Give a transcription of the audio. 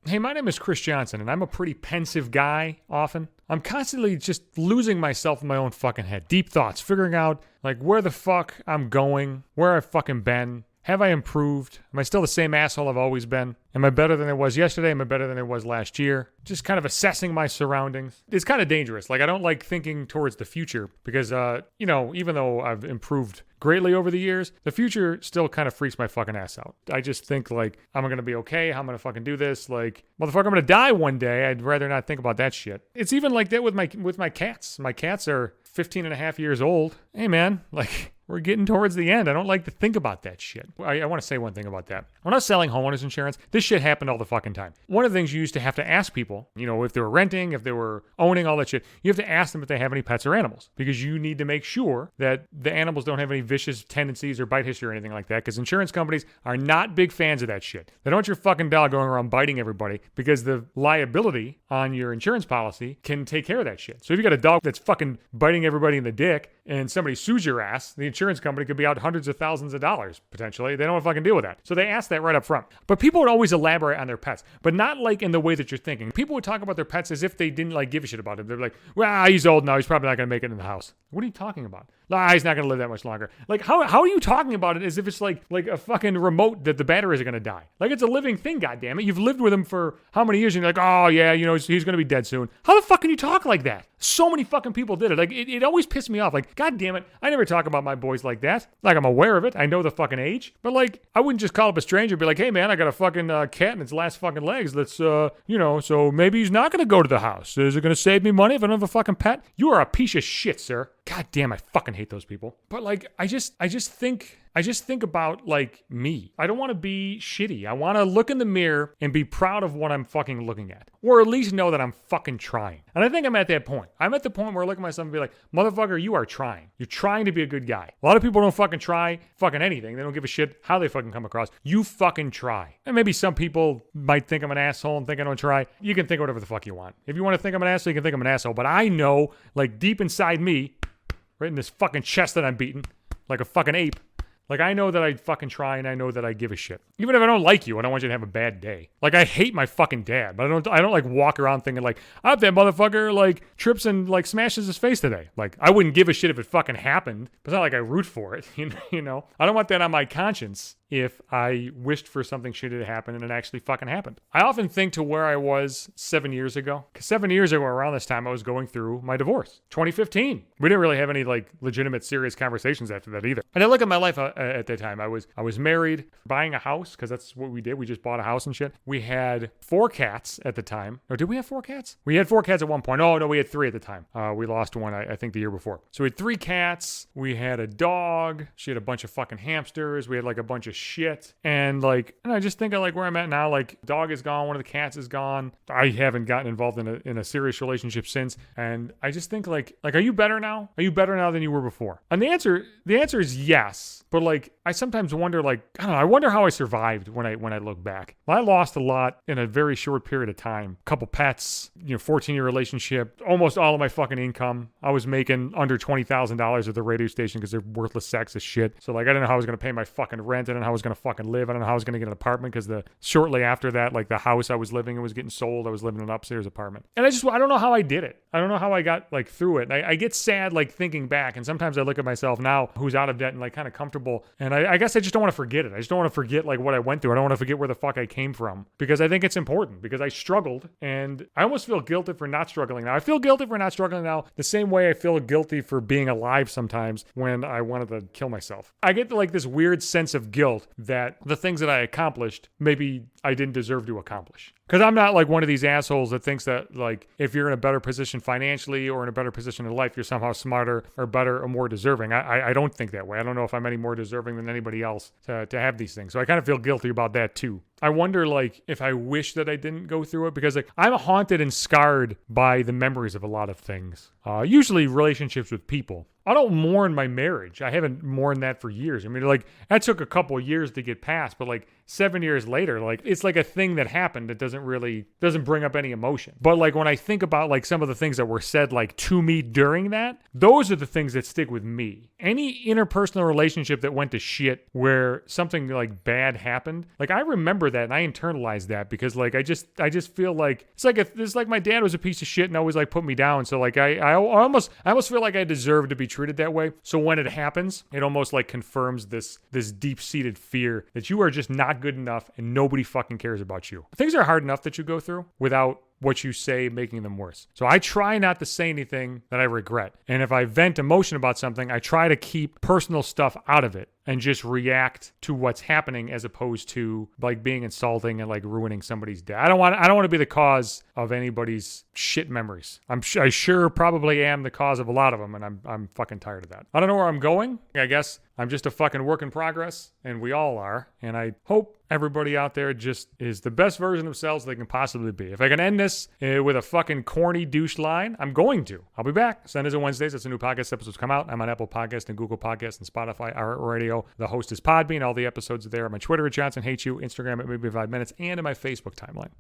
Hey, my name is Chris Johnson, and I'm a pretty pensive guy often. I'm constantly just losing myself in my own fucking head. Deep thoughts, figuring out like where the fuck I'm going, where I've fucking been. Have I improved? Am I still the same asshole I've always been? Am I better than I was yesterday? Am I better than I was last year? Just kind of assessing my surroundings. It's kind of dangerous. Like, I don't like thinking towards the future because, even though I've improved greatly over the years, the future still kind of freaks my fucking ass out. I just think, like, am I going to be okay? How am I going to fucking do this? Like, motherfucker, I'm going to die one day. I'd rather not think about that shit. It's even like that with my cats. My cats are 15 and a half years old. Hey, man, like... We're getting towards the end. I don't like to think about that shit. I want to say one thing about that. When I was selling homeowners insurance, this shit happened all the fucking time. One of the things you used to have to ask people, if they were renting, if they were owning, all that shit, you have to ask them if they have any pets or animals because you need to make sure that the animals don't have any vicious tendencies or bite history or anything like that because insurance companies are not big fans of that shit. They don't want your fucking dog going around biting everybody because the liability on your insurance policy can take care of that shit. So if you got a dog that's fucking biting everybody in the dick and somebody sues your ass, the insurance company could be out hundreds of thousands of dollars, potentially. They don't want to fucking deal with that. So they ask that right up front. But people would always elaborate on their pets, but not like in the way that you're thinking. People would talk about their pets as if they didn't like give a shit about it. They're like, well, he's old now. He's probably not going to make it in the house. What are you talking about? He's not going to live that much longer. Like, how are you talking about it as if it's like a fucking remote that the batteries are going to die? Like, it's a living thing, goddammit. You've lived with him for how many years? And you're like, oh, yeah, he's going to be dead soon. How the fuck can you talk like that? So many fucking people did it. Like, it always pissed me off. Like, goddammit, I never talk about my boys like that. Like, I'm aware of it. I know the fucking age. But, like, I wouldn't just call up a stranger and be like, hey, man, I got a fucking cat in its last fucking legs. Let's, so maybe he's not going to go to the house. Is it going to save me money if I don't have a fucking pet? You are a piece of shit, sir. God damn, I fucking hate those people. But like, I just think about like me. I don't want to be shitty. I want to look in the mirror and be proud of what I'm fucking looking at. Or at least know that I'm fucking trying. And I think I'm at that point. I'm at the point where I look at myself and be like, motherfucker, you are trying. You're trying to be a good guy. A lot of people don't fucking try fucking anything. They don't give a shit how they fucking come across. You fucking try. And maybe some people might think I'm an asshole and think I don't try. You can think whatever the fuck you want. If you want to think I'm an asshole, you can think I'm an asshole. But I know, like deep inside me, right in this fucking chest that I'm beating, like a fucking ape. Like, I know that I fucking try and I know that I give a shit. Even if I don't like you, I don't want you to have a bad day. Like, I hate my fucking dad, but I don't like walk around thinking like, I hope that motherfucker like trips and like smashes his face today. Like, I wouldn't give a shit if it fucking happened, but it's not like I root for it, you know? I don't want that on my conscience if I wished for something shitty to happen and it actually fucking happened. I often think to where I was 7 years ago. Because 7 years ago, around this time, I was going through my divorce. 2015. We didn't really have any like legitimate serious conversations after that either. And I look at my life at that time. I was married, buying a house, because that's what we did. We just bought a house and shit. We had 4 cats at the time. Or did we have 4 cats? We had 4 cats at one point. Oh, no, we had 3 at the time. We lost one, I think, the year before. So we had 3 cats. We had a dog. She had a bunch of fucking hamsters. We had like a bunch of shit. And like, and I just think of like where I'm at now. Like, dog is gone. One of the cats is gone. I haven't gotten involved in a serious relationship since. And I just think like, are you better now? Are you better now than you were before? And the answer is yes. But like, I sometimes wonder, like, I don't know, I wonder how I survived when I look back. I lost a lot in a very short period of time. A couple pets, 14-year relationship, almost all of my fucking income. I was making under $20,000 at the radio station because they're worthless sacks of shit. So like, I didn't know how I was going to pay my fucking rent. I didn't know how I was going to fucking live. I don't know how I was going to get an apartment because shortly after that, like the house I was living in was getting sold. I was living in an upstairs apartment. And I don't know how I did it. I don't know how I got like through it. I get sad like thinking back, and sometimes I look at myself now who's out of debt and like kind of comfortable, and I guess I just don't want to forget it. I just don't want to forget like what I went through. I don't want to forget where the fuck I came from, because I think it's important, because I struggled and I almost feel guilty for not struggling now. I feel guilty for not struggling now the same way I feel guilty for being alive sometimes when I wanted to kill myself. I get like this weird sense of guilt that the things that I accomplished, maybe I didn't deserve to accomplish. Because I'm not like one of these assholes that thinks that like if you're in a better position financially or in a better position in life, you're somehow smarter or better or more deserving. I don't think that way. I don't know if I'm any more deserving than anybody else to have these things. So I kind of feel guilty about that too. I wonder like if I wish that I didn't go through it, because like I'm haunted and scarred by the memories of a lot of things. Usually relationships with people. I don't mourn my marriage. I haven't mourned that for years. I mean, like, that took a couple of years to get past, but like 7 years later, like, it's like a thing that happened that doesn't bring up any emotion. But like, when I think about like some of the things that were said like to me during that, those are the things that stick with me. Any interpersonal relationship that went to shit where something like bad happened, like I remember remember that and I internalize that because like I just feel like it's like my dad was a piece of shit and always like put me down. So like I almost feel like I deserve to be treated that way. So when it happens, it almost like confirms this deep-seated fear that you are just not good enough and nobody fucking cares about you. Things are hard enough that you go through without what you say making them worse. So I try not to say anything that I regret. And if I vent emotion about something, I try to keep personal stuff out of it and just react to what's happening as opposed to like being insulting and like ruining somebody's day. I don't want to be the cause of anybody's shit memories. I sure probably am the cause of a lot of them, and I'm fucking tired of that. I don't know where I'm going. I guess I'm just a fucking work in progress, and we all are. And I hope everybody out there just is the best version of themselves they can possibly be. If I can end this with a fucking corny douche line, I'm going to. I'll be back. Sundays and Wednesdays, that's a new podcast episodes come out. I'm on Apple Podcasts and Google Podcasts and Spotify, iHeartRadio. The host is Podbean. All the episodes are there. I'm on Twitter at Johnson Hates You, Instagram at Maybe 5 Minutes, and in my Facebook timeline.